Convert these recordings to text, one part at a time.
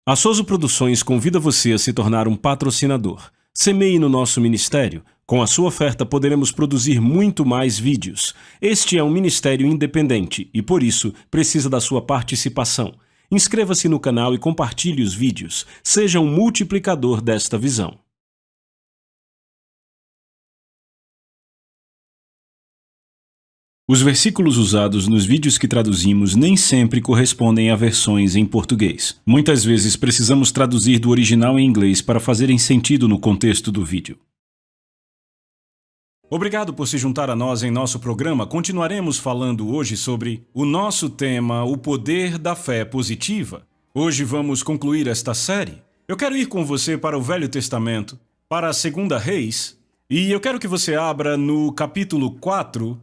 A Souza Produções convida você a se tornar um patrocinador. Semeie no nosso ministério. Com a sua oferta poderemos produzir muito mais vídeos. Este é um ministério independente e, por isso, precisa da sua participação. Inscreva-se no canal e compartilhe os vídeos. Seja um multiplicador desta visão. Os versículos usados nos vídeos que traduzimos nem sempre correspondem a versões em português. Muitas vezes precisamos traduzir do original em inglês para fazerem sentido no contexto do vídeo. Obrigado por se juntar a nós em nosso programa. Continuaremos falando hoje sobre o nosso tema, o poder da fé positiva. Hoje vamos concluir esta série. Eu quero ir com você para o Velho Testamento, para a 2 Reis, e eu quero que você abra no capítulo 4.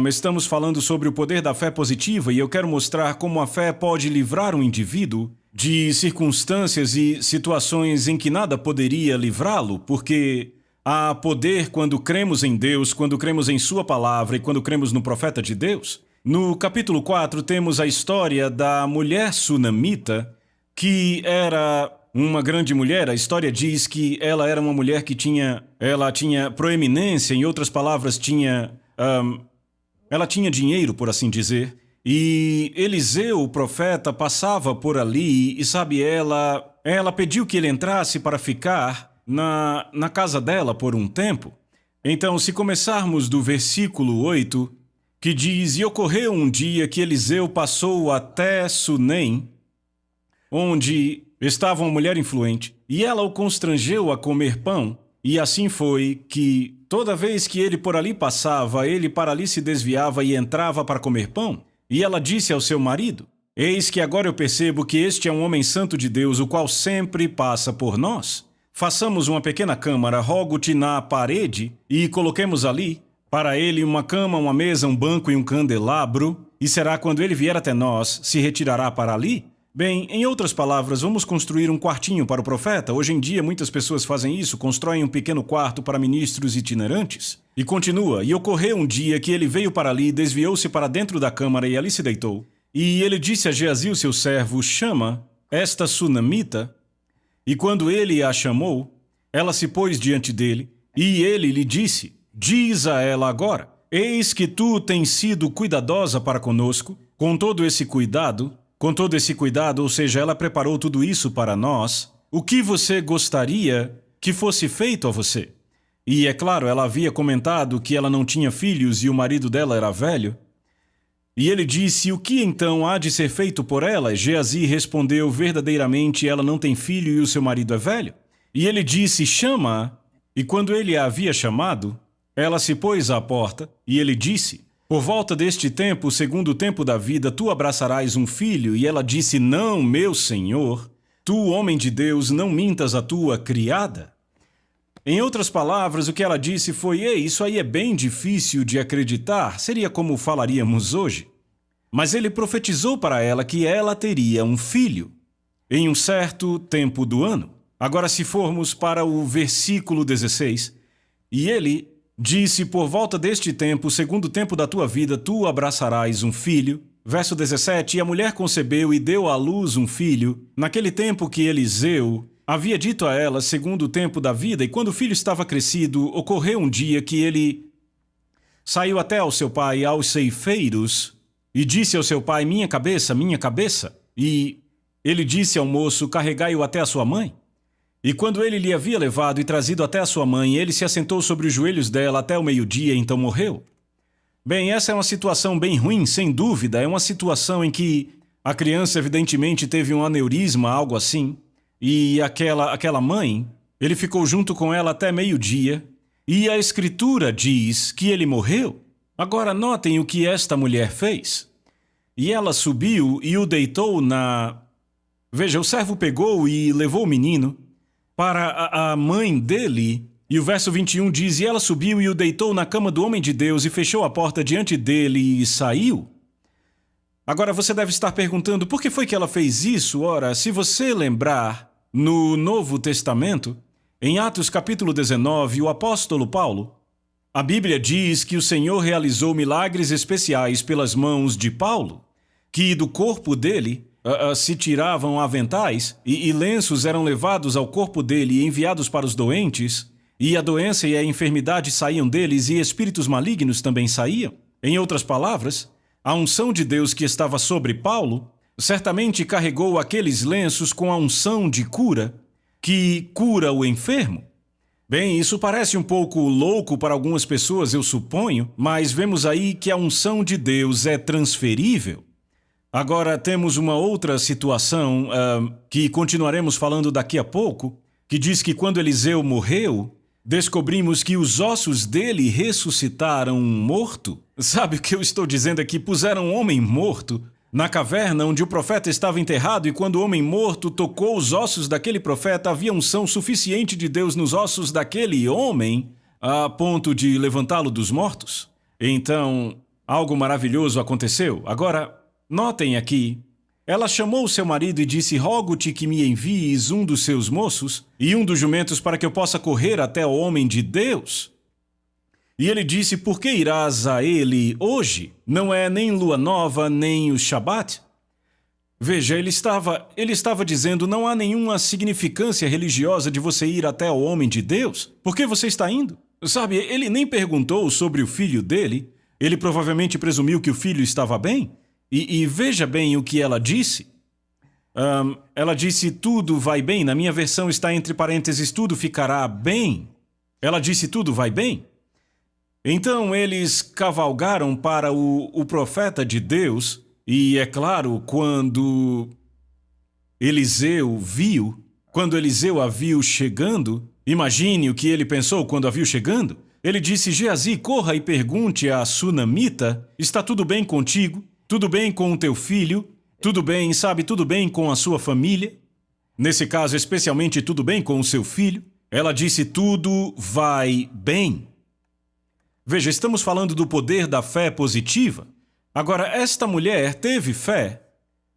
Estamos falando sobre o poder da fé positiva e eu quero mostrar como a fé pode livrar um indivíduo de circunstâncias e situações em que nada poderia livrá-lo, porque há poder quando cremos em Deus, quando cremos em Sua palavra e quando cremos no profeta de Deus. No capítulo 4 temos a história da mulher sunamita, que era uma grande mulher. A história diz que ela era uma mulher que tinha proeminência, em outras palavras, ela tinha dinheiro, por assim dizer, e Eliseu, o profeta, passava por ali e, ela pediu que ele entrasse para ficar na casa dela por um tempo. Então, se começarmos do versículo 8, que diz: E ocorreu um dia que Eliseu passou até Sunem, onde estava uma mulher influente, e ela o constrangeu a comer pão, e assim foi que toda vez que ele por ali passava, ele para ali se desviava e entrava para comer pão. E ela disse ao seu marido: Eis que agora eu percebo que este é um homem santo de Deus, o qual sempre passa por nós. Façamos uma pequena câmara, rogo-te na parede, e coloquemos ali para ele uma cama, uma mesa, um banco e um candelabro, e será quando ele vier até nós, se retirará para ali? Bem, em outras palavras, vamos construir um quartinho para o profeta. Hoje em dia, muitas pessoas fazem isso, constroem um pequeno quarto para ministros itinerantes. E continua: E ocorreu um dia que ele veio para ali, desviou-se para dentro da câmara e ali se deitou. E ele disse a Geazi, seu servo: Chama esta sunamita. E quando ele a chamou, ela se pôs diante dele, e ele lhe disse: Diz a ela agora: Eis que tu tens sido cuidadosa para conosco, com todo esse cuidado, ou seja, ela preparou tudo isso para nós. O que você gostaria que fosse feito a você? E é claro, ela havia comentado que ela não tinha filhos e o marido dela era velho. E ele disse: O que então há de ser feito por ela? Geazi respondeu: Verdadeiramente ela não tem filho e o seu marido é velho. E ele disse: Chama-a. E quando ele a havia chamado, ela se pôs à porta, e ele disse: Por volta deste tempo, segundo o tempo da vida, tu abraçarás um filho. E ela disse: Não, meu senhor, tu, homem de Deus, não mintas a tua criada. Em outras palavras, o que ela disse foi: Ei, isso aí é bem difícil de acreditar, seria como falaríamos hoje. Mas ele profetizou para ela que ela teria um filho em um certo tempo do ano. Agora, se formos para o versículo 16, e ele disse: Por volta deste tempo, segundo o tempo da tua vida, tu abraçarás um filho. Verso 17, e a mulher concebeu e deu à luz um filho, naquele tempo que Eliseu havia dito a ela, segundo o tempo da vida. E quando o filho estava crescido, ocorreu um dia que ele saiu até ao seu pai, aos ceifeiros, e disse ao seu pai: Minha cabeça, minha cabeça. E ele disse ao moço: Carregai-o até a sua mãe. E quando ele lhe havia levado e trazido até a sua mãe, ele se assentou sobre os joelhos dela até o meio-dia, então morreu. Bem, essa é uma situação bem ruim, sem dúvida. É uma situação em que a criança evidentemente teve um aneurisma, algo assim. E aquela mãe, ele ficou junto com ela até meio-dia. E a Escritura diz que ele morreu. Agora notem o que esta mulher fez. E ela subiu e o deitou Veja, o servo pegou e levou o menino para a mãe dele. E o verso 21 diz: E ela subiu e o deitou na cama do homem de Deus e fechou a porta diante dele e saiu. Agora você deve estar perguntando: por que foi que ela fez isso? Ora, se você lembrar, no Novo Testamento, em Atos capítulo 19, o apóstolo Paulo, a Bíblia diz que o Senhor realizou milagres especiais pelas mãos de Paulo, que do corpo dele se tiravam aventais e lenços eram levados ao corpo dele e enviados para os doentes, e a doença e a enfermidade saíam deles e espíritos malignos também saíam. Em outras palavras, a unção de Deus que estava sobre Paulo certamente carregou aqueles lenços com a unção de cura, que cura o enfermo. Bem, isso parece um pouco louco para algumas pessoas, eu suponho, mas vemos aí que a unção de Deus é transferível. Agora temos uma outra situação que continuaremos falando daqui a pouco, que diz que quando Eliseu morreu, descobrimos que os ossos dele ressuscitaram um morto. Sabe o que eu estou dizendo aqui? Puseram um homem morto na caverna onde o profeta estava enterrado, e quando o homem morto tocou os ossos daquele profeta, havia unção suficiente de Deus nos ossos daquele homem a ponto de levantá-lo dos mortos. Então, algo maravilhoso aconteceu. Agora, notem aqui, ela chamou seu marido e disse: rogo-te que me envies um dos seus moços e um dos jumentos para que eu possa correr até o homem de Deus. E ele disse: por que irás a ele hoje? Não é nem lua nova, nem o Shabat? Veja, ele estava dizendo: não há nenhuma significância religiosa de você ir até o homem de Deus. Por que você está indo? Sabe, ele nem perguntou sobre o filho dele. Ele provavelmente presumiu que o filho estava bem. E veja bem o que ela disse. Ela disse: tudo vai bem. Na minha versão está entre parênteses: tudo ficará bem. Ela disse: tudo vai bem. Então eles cavalgaram para o profeta de Deus, e é claro, quando Eliseu a viu chegando, imagine o que ele pensou quando a viu chegando. Ele disse: Geazi, corra e pergunte à sunamita: está tudo bem contigo? Tudo bem com o teu filho? Tudo bem, tudo bem com a sua família? Nesse caso, especialmente, tudo bem com o seu filho? Ela disse: tudo vai bem. Veja, estamos falando do poder da fé positiva. Agora, esta mulher teve fé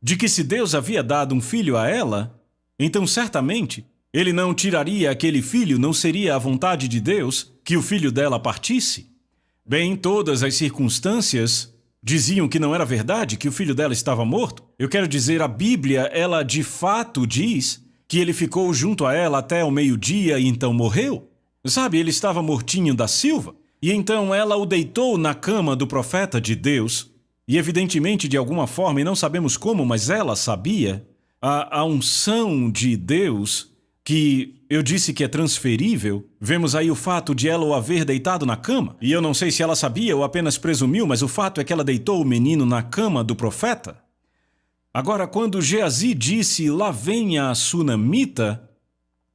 de que se Deus havia dado um filho a ela, então certamente ele não tiraria aquele filho, não seria a vontade de Deus que o filho dela partisse. Bem, todas as circunstâncias diziam que não era verdade, que o filho dela estava morto. Eu quero dizer, a Bíblia, ela de fato diz que ele ficou junto a ela até o meio-dia e então morreu. Sabe, ele estava mortinho da silva. E então ela o deitou na cama do profeta de Deus, e evidentemente de alguma forma, e não sabemos como, mas ela sabia, a unção de Deus, que eu disse que é transferível, vemos aí o fato de ela o haver deitado na cama. E eu não sei se ela sabia ou apenas presumiu, mas o fato é que ela deitou o menino na cama do profeta. Agora, quando Geazi disse: lá vem a sunamita,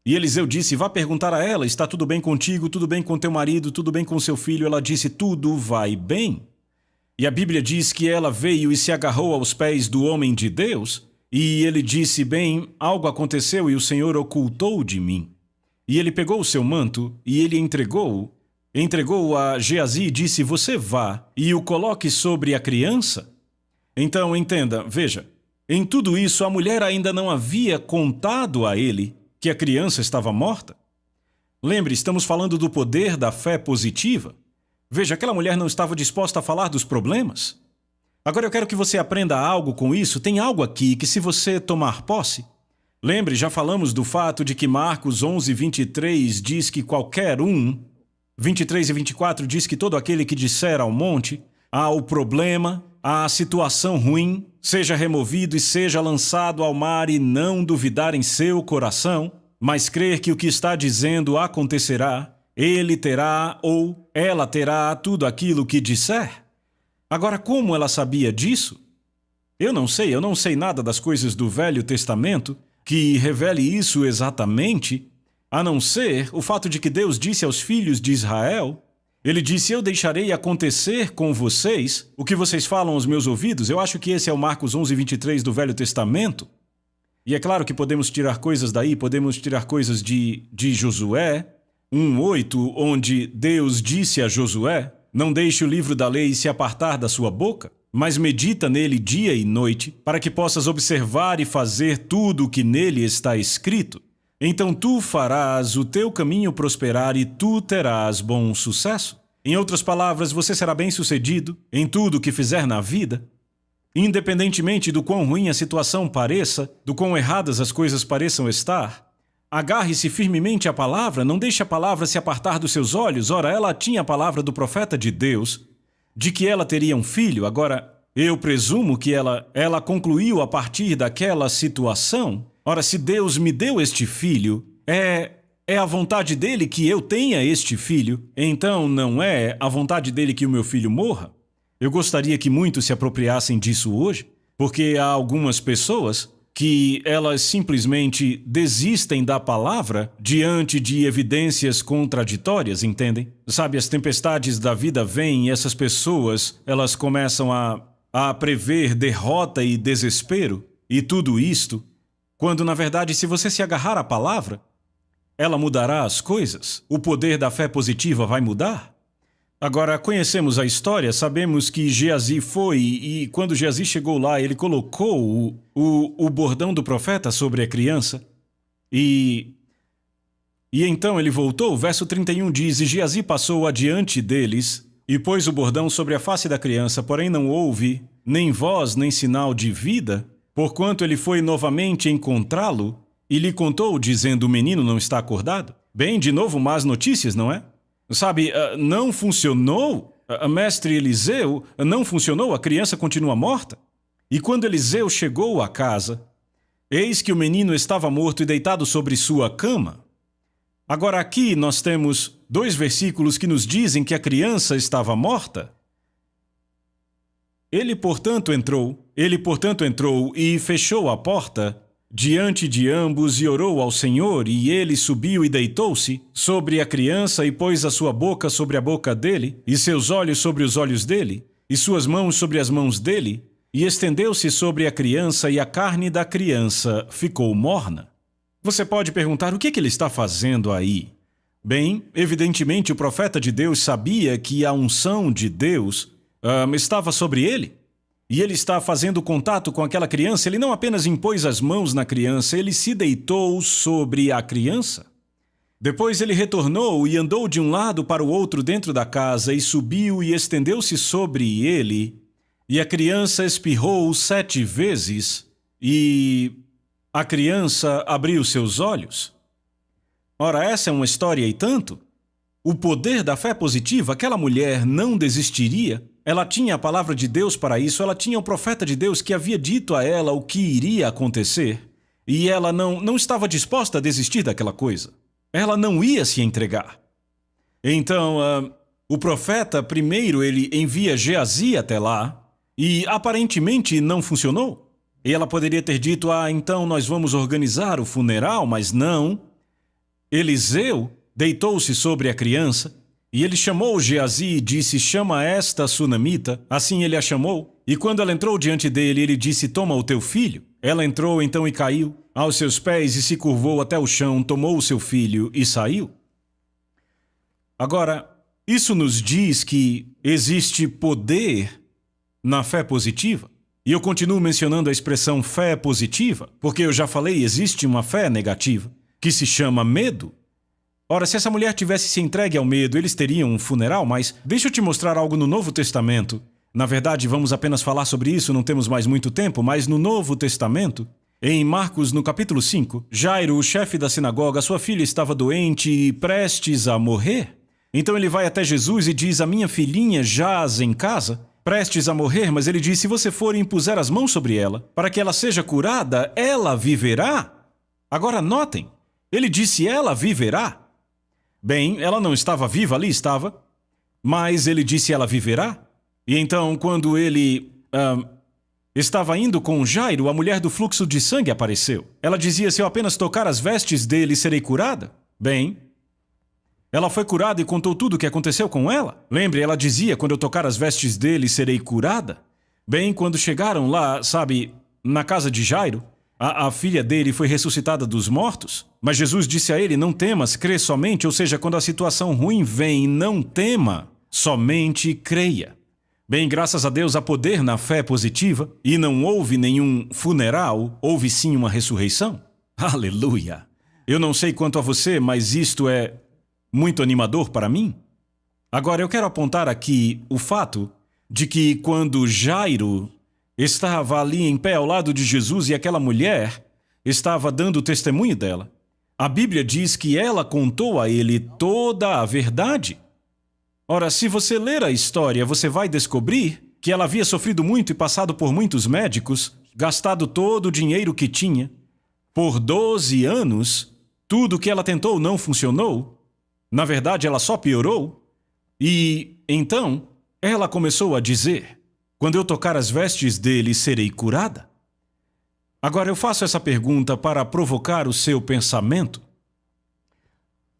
e Eliseu disse: vá perguntar a ela, está tudo bem contigo, tudo bem com teu marido, tudo bem com seu filho? Ela disse: tudo vai bem. E a Bíblia diz que ela veio e se agarrou aos pés do homem de Deus, e ele disse: bem, algo aconteceu e o Senhor ocultou de mim. E ele pegou o seu manto e ele entregou a Geazi e disse: você vá e o coloque sobre a criança. Então entenda, veja, em tudo isso a mulher ainda não havia contado a ele que a criança estava morta. Lembre, estamos falando do poder da fé positiva. Veja, aquela mulher não estava disposta a falar dos problemas. Agora eu quero que você aprenda algo com isso. Tem algo aqui que, se você tomar posse... Lembre, já falamos do fato de que Marcos 11:23 diz que qualquer um... 23 e 24 diz que todo aquele que disser ao monte, ao problema, à situação ruim, seja removido e seja lançado ao mar, e não duvidar em seu coração, mas crer que o que está dizendo acontecerá, ele terá ou ela terá tudo aquilo que disser. Agora, como ela sabia disso? Eu não sei nada das coisas do Velho Testamento que revele isso exatamente, a não ser o fato de que Deus disse aos filhos de Israel, ele disse: eu deixarei acontecer com vocês o que vocês falam aos meus ouvidos. Eu acho que esse é o Marcos 11:23 do Velho Testamento. E é claro que podemos tirar coisas daí, podemos tirar coisas de Josué 1:8, onde Deus disse a Josué: não deixe o livro da lei se apartar da sua boca, mas medita nele dia e noite, para que possas observar e fazer tudo o que nele está escrito. Então tu farás o teu caminho prosperar e tu terás bom sucesso. Em outras palavras, você será bem-sucedido em tudo o que fizer na vida. Independentemente do quão ruim a situação pareça, do quão erradas as coisas pareçam estar, agarre-se firmemente à palavra, não deixe a palavra se apartar dos seus olhos. Ora, ela tinha a palavra do profeta de Deus, de que ela teria um filho. Agora, eu presumo que ela concluiu a partir daquela situação. Ora, se Deus me deu este filho, é a vontade dele que eu tenha este filho, então não é a vontade dele que o meu filho morra? Eu gostaria que muitos se apropriassem disso hoje, porque há algumas pessoas que elas simplesmente desistem da palavra diante de evidências contraditórias, entendem? Sabe, as tempestades da vida vêm e essas pessoas, elas começam a prever derrota e desespero e tudo isto, quando na verdade, se você se agarrar à palavra, ela mudará as coisas. O poder da fé positiva vai mudar. Agora, conhecemos a história, sabemos que Geazi foi e quando Geazi chegou lá, ele colocou o bordão do profeta sobre a criança e então ele voltou. O verso 31 diz, e Geazi passou adiante deles e pôs o bordão sobre a face da criança, porém não houve nem voz nem sinal de vida, porquanto ele foi novamente encontrá-lo e lhe contou, dizendo, o menino não está acordado. Bem, de novo, más notícias, não é? Sabe, não funcionou, mestre Eliseu, não funcionou, a criança continua morta. E quando Eliseu chegou à casa, eis que o menino estava morto e deitado sobre sua cama. Agora aqui nós temos 2 versículos que nos dizem que a criança estava morta. Ele, portanto, entrou e fechou a porta diante de ambos e orou ao Senhor, e ele subiu e deitou-se sobre a criança e pôs a sua boca sobre a boca dele, e seus olhos sobre os olhos dele, e suas mãos sobre as mãos dele, e estendeu-se sobre a criança, e a carne da criança ficou morna. Você pode perguntar, o que ele está fazendo aí? Bem, evidentemente o profeta de Deus sabia que a unção de Deus estava sobre ele. E ele está fazendo contato com aquela criança, ele não apenas impôs as mãos na criança, ele se deitou sobre a criança. Depois ele retornou e andou de um lado para o outro dentro da casa, e subiu e estendeu-se sobre ele, e a criança espirrou 7 vezes, e a criança abriu seus olhos. Ora, essa é uma história e tanto. O poder da fé positiva, aquela mulher não desistiria. Ela tinha a palavra de Deus para isso, ela tinha o profeta de Deus que havia dito a ela o que iria acontecer, e ela não estava disposta a desistir daquela coisa. Ela não ia se entregar. Então, o profeta, primeiro, ele envia Geazi até lá, e aparentemente não funcionou. E ela poderia ter dito, então nós vamos organizar o funeral, mas não. Eliseu deitou-se sobre a criança, e ele chamou Geazi e disse, chama esta sunamita. Assim ele a chamou. E quando ela entrou diante dele, ele disse, toma o teu filho. Ela entrou então e caiu aos seus pés e se curvou até o chão, tomou o seu filho e saiu. Agora, isso nos diz que existe poder na fé positiva. E eu continuo mencionando a expressão fé positiva, porque eu já falei, existe uma fé negativa, que se chama medo. Ora, se essa mulher tivesse se entregue ao medo, eles teriam um funeral, mas deixa eu te mostrar algo no Novo Testamento. Na verdade, vamos apenas falar sobre isso, não temos mais muito tempo, mas no Novo Testamento, em Marcos, no capítulo 5, Jairo, o chefe da sinagoga, sua filha estava doente e prestes a morrer. Então ele vai até Jesus e diz, a minha filhinha jaz em casa, prestes a morrer, mas ele diz, se você for e impuser as mãos sobre ela, para que ela seja curada, ela viverá. Agora notem, ele disse, ela viverá. Bem, ela não estava viva ali, estava, mas ele disse ela viverá. E então, quando ele estava indo com Jairo, a mulher do fluxo de sangue apareceu. Ela dizia, se eu apenas tocar as vestes dele, serei curada? Bem, ela foi curada e contou tudo o que aconteceu com ela. Lembre, ela dizia, quando eu tocar as vestes dele, serei curada? Bem, quando chegaram lá, sabe, na casa de Jairo, a filha dele foi ressuscitada dos mortos, mas Jesus disse a ele, não temas, crê somente, ou seja, quando a situação ruim vem, não tema, somente creia. Bem, graças a Deus há poder na fé positiva, e não houve nenhum funeral, houve sim uma ressurreição. Aleluia! Eu não sei quanto a você, mas isto é muito animador para mim. Agora, eu quero apontar aqui o fato de que quando Jairo estava ali em pé ao lado de Jesus e aquela mulher estava dando testemunho dela. A Bíblia diz que ela contou a ele toda a verdade. Ora, se você ler a história, você vai descobrir que ela havia sofrido muito e passado por muitos médicos, gastado todo o dinheiro que tinha. Por 12 anos, tudo que ela tentou não funcionou. Na verdade, ela só piorou. E, então, ela começou a dizer: quando eu tocar as vestes dele, serei curada. Agora eu faço essa pergunta para provocar o seu pensamento.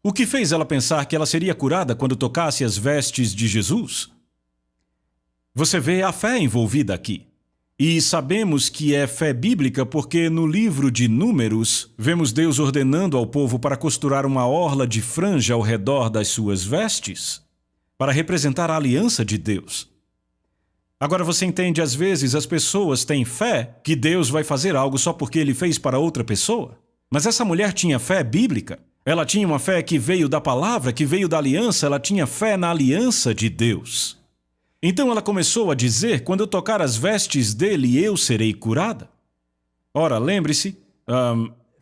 O que fez ela pensar que ela seria curada quando tocasse as vestes de Jesus? Você vê a fé envolvida aqui. E sabemos que é fé bíblica porque no livro de Números, vemos Deus ordenando ao povo para costurar uma orla de franja ao redor das suas vestes, para representar a aliança de Deus. Agora você entende, às vezes as pessoas têm fé que Deus vai fazer algo só porque Ele fez para outra pessoa. Mas essa mulher tinha fé bíblica. Ela tinha uma fé que veio da palavra, que veio da aliança, ela tinha fé na aliança de Deus. Então ela começou a dizer: quando eu tocar as vestes dele, eu serei curada. Ora, lembre-se,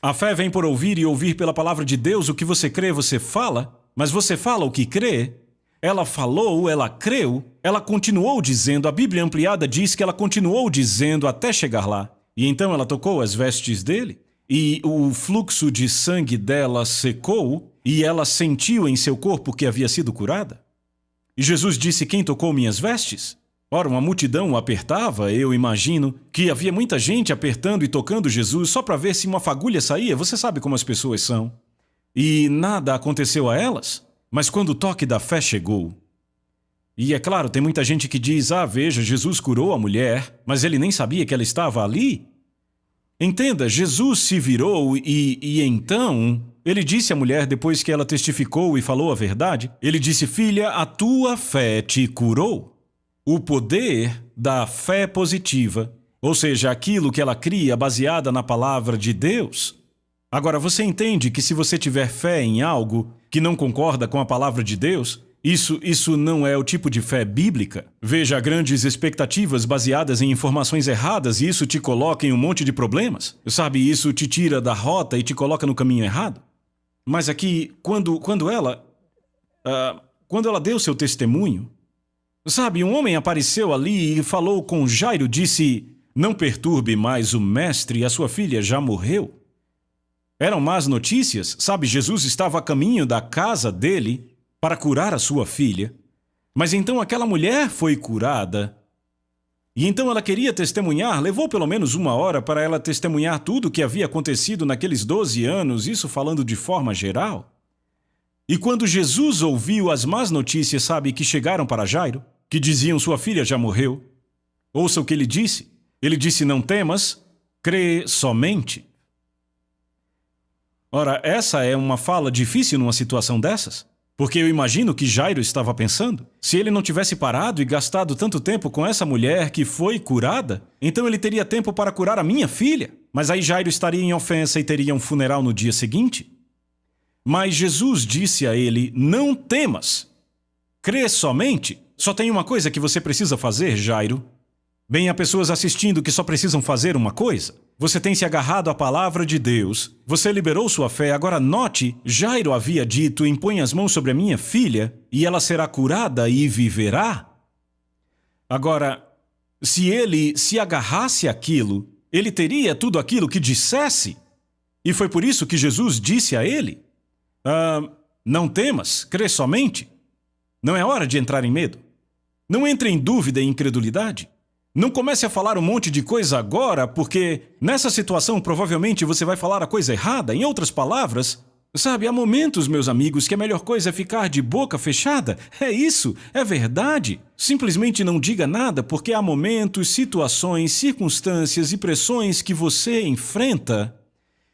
a fé vem por ouvir e ouvir pela palavra de Deus. O que você crê, você fala, mas você fala o que crê. Ela falou, ela creu, ela continuou dizendo. A Bíblia ampliada diz que ela continuou dizendo até chegar lá. E então ela tocou as vestes dele, e o fluxo de sangue dela secou, e ela sentiu em seu corpo que havia sido curada. E Jesus disse: quem tocou minhas vestes? Ora, uma multidão o apertava. Eu imagino que havia muita gente apertando e tocando Jesus só para ver se uma fagulha saía. Você sabe como as pessoas são. E nada aconteceu a elas. Mas quando o toque da fé chegou... E é claro, tem muita gente que diz: veja, Jesus curou a mulher, mas ele nem sabia que ela estava ali. Entenda, Jesus se virou e então... Ele disse à mulher, depois que ela testificou e falou a verdade, ele disse: filha, a tua fé te curou. O poder da fé positiva, ou seja, aquilo que ela cria baseada na palavra de Deus. Agora, você entende que se você tiver fé em algo que não concorda com a palavra de Deus, isso não é o tipo de fé bíblica? Veja, grandes expectativas baseadas em informações erradas, e isso te coloca em um monte de problemas. Sabe, isso te tira da rota e te coloca no caminho errado. Mas aqui, quando ela deu seu testemunho, sabe, um homem apareceu ali e falou com Jairo, disse: não perturbe mais o mestre, a sua filha já morreu. Eram más notícias, sabe, Jesus estava a caminho da casa dele para curar a sua filha. Mas então aquela mulher foi curada. E então ela queria testemunhar, levou pelo menos 1 hora para ela testemunhar tudo o que havia acontecido naqueles 12 anos, isso falando de forma geral. E quando Jesus ouviu as más notícias, sabe, que chegaram para Jairo, que diziam: sua filha já morreu. Ouça o que ele disse. Ele disse: não temas, crê somente. Ora, essa é uma fala difícil numa situação dessas. Porque eu imagino que Jairo estava pensando. Se ele não tivesse parado e gastado tanto tempo com essa mulher que foi curada, então ele teria tempo para curar a minha filha. Mas aí Jairo estaria em ofensa e teria um funeral no dia seguinte. Mas Jesus disse a ele: não temas. Crê somente. Só tem uma coisa que você precisa fazer, Jairo. Bem, há pessoas assistindo que só precisam fazer uma coisa. Você tem se agarrado à palavra de Deus. Você liberou sua fé. Agora note, Jairo havia dito: impõe as mãos sobre a minha filha e ela será curada e viverá. Agora, se ele se agarrasse àquilo, ele teria tudo aquilo que dissesse. E foi por isso que Jesus disse a ele: não temas, crê somente. Não é hora de entrar em medo. Não entre em dúvida e incredulidade. Não comece a falar um monte de coisa agora, porque nessa situação provavelmente você vai falar a coisa errada. Em outras palavras, sabe, há momentos, meus amigos, que a melhor coisa é ficar de boca fechada. É isso, é verdade. Simplesmente não diga nada, porque há momentos, situações, circunstâncias e pressões que você enfrenta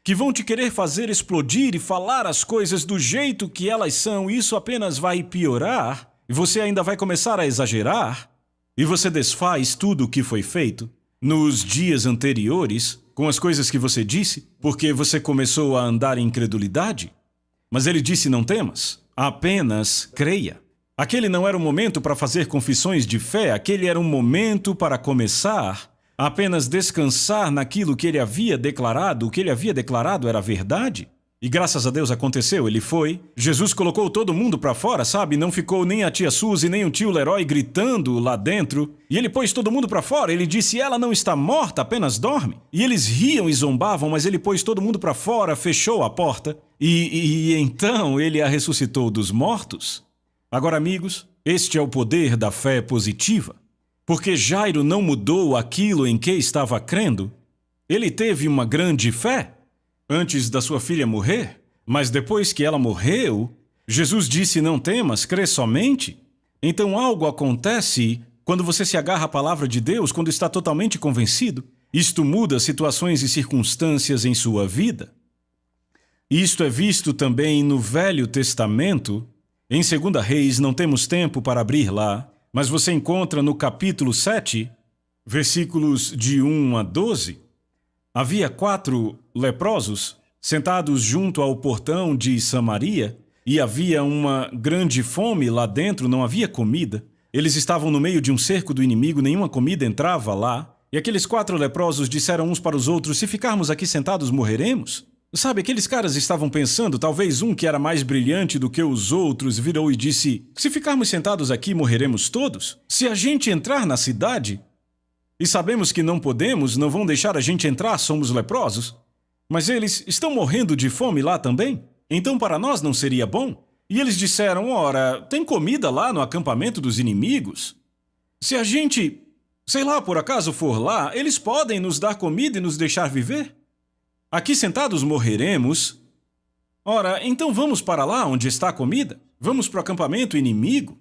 que vão te querer fazer explodir e falar as coisas do jeito que elas são. Isso apenas vai piorar e você ainda vai começar a exagerar. E você desfaz tudo o que foi feito nos dias anteriores com as coisas que você disse, porque você começou a andar em incredulidade. Mas ele disse: não temas, apenas creia. Aquele não era o momento para fazer confissões de fé, aquele era um momento para começar apenas descansar naquilo que ele havia declarado, o que ele havia declarado era verdade. E graças a Deus aconteceu, ele foi. Jesus colocou todo mundo para fora, sabe? Não ficou nem a tia Suzy, nem o tio Leroy gritando lá dentro. E ele pôs todo mundo para fora. Ele disse, ela não está morta, apenas dorme. E eles riam e zombavam, mas ele pôs todo mundo para fora, fechou a porta. E então ele a ressuscitou dos mortos. Agora, amigos, este é o poder da fé positiva. Porque Jairo não mudou aquilo em que estava crendo. Ele teve uma grande fé antes da sua filha morrer, mas depois que ela morreu, Jesus disse, não temas, crê somente. Então algo acontece quando você se agarra à palavra de Deus, quando está totalmente convencido. Isto muda situações e circunstâncias em sua vida. Isto é visto também no Velho Testamento. Em 2 Reis, não temos tempo para abrir lá, mas você encontra no capítulo 7, versículos de 1 a 12, havia 4 leprosos sentados junto ao portão de Samaria e havia uma grande fome lá dentro, não havia comida. Eles estavam no meio de um cerco do inimigo, nenhuma comida entrava lá. E aqueles 4 leprosos disseram uns para os outros, se ficarmos aqui sentados, morreremos? Sabe, aqueles caras estavam pensando, talvez um que era mais brilhante do que os outros virou e disse, se ficarmos sentados aqui, morreremos todos? Se a gente entrar na cidade e sabemos que não podemos, não vão deixar a gente entrar, somos leprosos. Mas eles estão morrendo de fome lá também? Então para nós não seria bom? E eles disseram, ora, tem comida lá no acampamento dos inimigos? Se a gente, sei lá, por acaso for lá, eles podem nos dar comida e nos deixar viver? Aqui sentados morreremos. Ora, então vamos para lá onde está a comida? Vamos para o acampamento inimigo?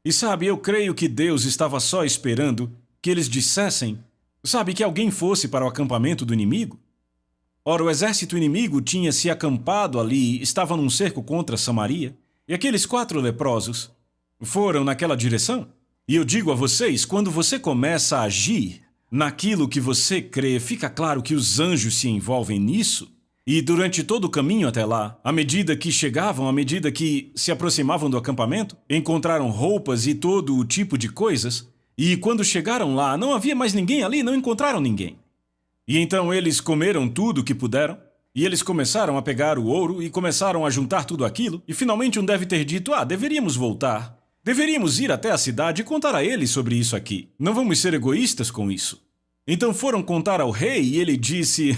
E sabe, eu creio que Deus estava só esperando que eles dissessem, sabe, que alguém fosse para o acampamento do inimigo? Ora, o exército inimigo tinha se acampado ali, estava num cerco contra Samaria, e aqueles 4 leprosos foram naquela direção. E eu digo a vocês, quando você começa a agir naquilo que você crê, fica claro que os anjos se envolvem nisso. E durante todo o caminho até lá, à medida que chegavam, à medida que se aproximavam do acampamento, encontraram roupas e todo o tipo de coisas. E quando chegaram lá, não havia mais ninguém ali, não encontraram ninguém. E então eles comeram tudo o que puderam, e eles começaram a pegar o ouro e começaram a juntar tudo aquilo, e finalmente um deve ter dito, deveríamos voltar. Deveríamos ir até a cidade e contar a eles sobre isso aqui. Não vamos ser egoístas com isso. Então foram contar ao rei e ele disse,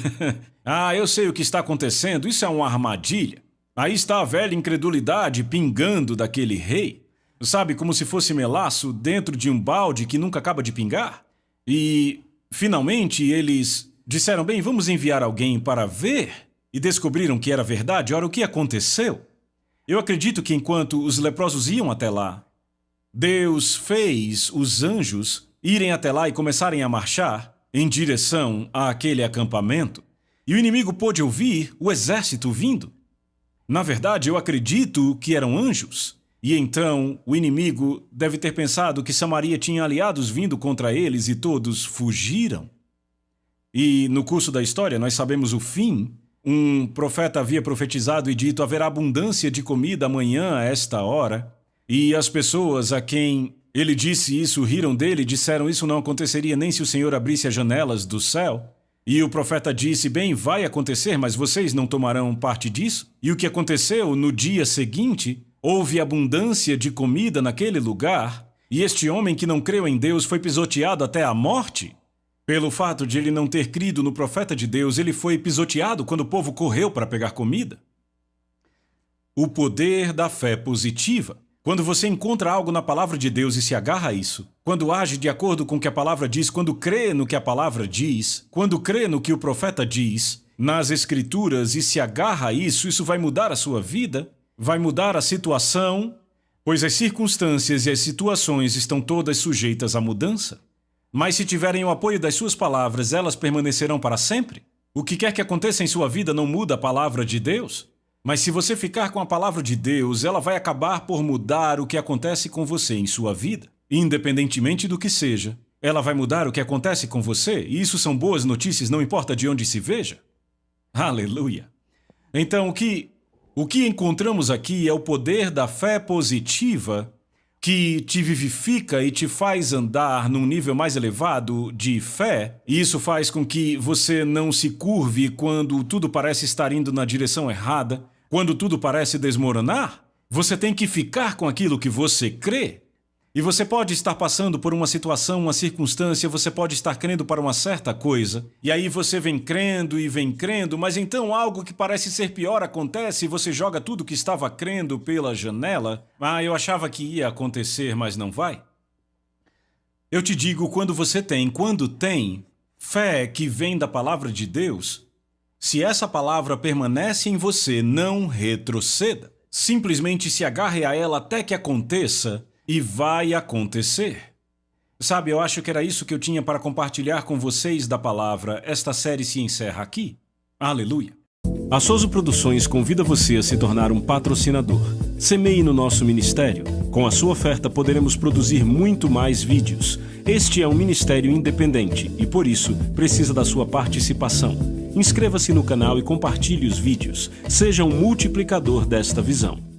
eu sei o que está acontecendo, isso é uma armadilha. Aí está a velha incredulidade pingando daquele rei. Sabe, como se fosse melaço dentro de um balde que nunca acaba de pingar? E, finalmente, eles disseram, bem, vamos enviar alguém para ver. E descobriram que era verdade. Ora, o que aconteceu? Eu acredito que enquanto os leprosos iam até lá, Deus fez os anjos irem até lá e começarem a marchar em direção àquele acampamento. E o inimigo pôde ouvir o exército vindo. Na verdade, eu acredito que eram anjos. E então o inimigo deve ter pensado que Samaria tinha aliados vindo contra eles e todos fugiram. E no curso da história nós sabemos o fim. Um profeta havia profetizado e dito, haverá abundância de comida amanhã a esta hora. E as pessoas a quem ele disse isso riram dele e disseram, isso não aconteceria nem se o Senhor abrisse as janelas do céu. E o profeta disse, bem, vai acontecer, mas vocês não tomarão parte disso. E o que aconteceu no dia seguinte? Houve abundância de comida naquele lugar, e este homem que não creu em Deus foi pisoteado até a morte. Pelo fato de ele não ter crido no profeta de Deus, ele foi pisoteado quando o povo correu para pegar comida. O poder da fé positiva. Quando você encontra algo na palavra de Deus e se agarra a isso, quando age de acordo com o que a palavra diz, quando crê no que a palavra diz, quando crê no que o profeta diz, nas escrituras e se agarra a isso, isso vai mudar a sua vida. Vai mudar a situação, pois as circunstâncias e as situações estão todas sujeitas à mudança. Mas se tiverem o apoio das suas palavras, elas permanecerão para sempre. O que quer que aconteça em sua vida não muda a palavra de Deus. Mas se você ficar com a palavra de Deus, ela vai acabar por mudar o que acontece com você em sua vida. Independentemente do que seja, ela vai mudar o que acontece com você, e isso são boas notícias, não importa de onde se veja. Aleluia! Então, o que encontramos aqui é o poder da fé positiva, que te vivifica e te faz andar num nível mais elevado de fé, e isso faz com que você não se curve quando tudo parece estar indo na direção errada, quando tudo parece desmoronar. Você tem que ficar com aquilo que você crê. E você pode estar passando por uma situação, uma circunstância, você pode estar crendo para uma certa coisa, e aí você vem crendo, mas então algo que parece ser pior acontece e você joga tudo que estava crendo pela janela. Ah, eu achava que ia acontecer, mas não vai. Eu te digo, quando tem fé que vem da palavra de Deus, se essa palavra permanece em você, não retroceda. Simplesmente se agarre a ela até que aconteça. E vai acontecer. Sabe, eu acho que era isso que eu tinha para compartilhar com vocês da palavra. Esta série se encerra aqui. Aleluia. A Soso Produções convida você a se tornar um patrocinador. Semeie no nosso ministério. Com a sua oferta poderemos produzir muito mais vídeos. Este é um ministério independente e, por isso, precisa da sua participação. Inscreva-se no canal e compartilhe os vídeos. Seja um multiplicador desta visão.